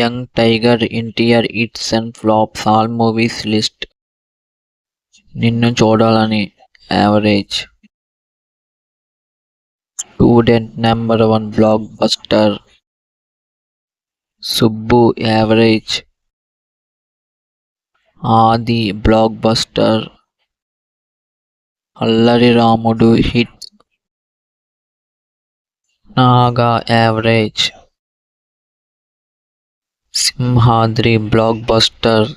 Young Tiger NTR hits and flops all movies list. Ninnu Choodalani average. Student Number 1 blockbuster. Subbu average. Aadi blockbuster. Allari Ramudu hit. Naaga average. Simhadri blockbuster.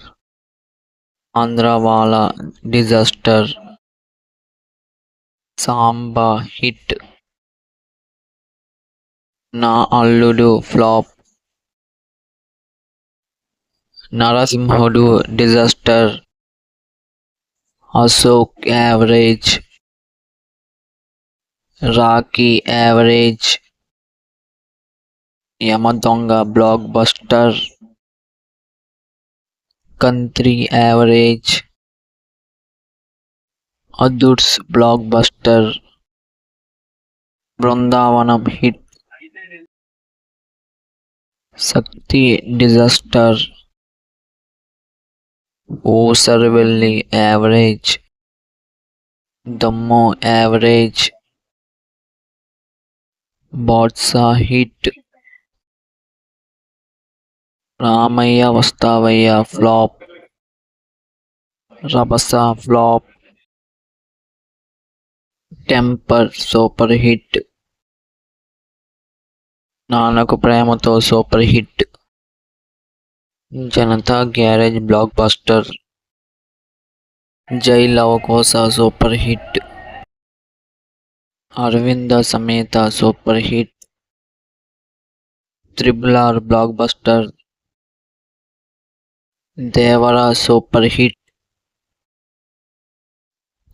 Andhrawala disaster. Samba hit. Naa Alludu flop. Narasimhudu disaster. Ashok average. Rakhi average. Yamadonga blockbuster. Kantri average. Adhurs blockbuster. Brindavanam hit. Shakti disaster. Oosaravelli average. Dammu average. Baadshah hit. Ramayya Vastavayya flop. Rabhasa flop. Temper super hit. Nannaku Prematho super hit. Janatha Garage blockbuster. Jai Lavakusa super hit. Aravinda Sametha super hit. Triple blockbuster. Devara super hit.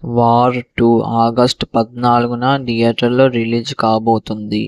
War 2 August 14న థియేటర్లో release కాబోతుంది.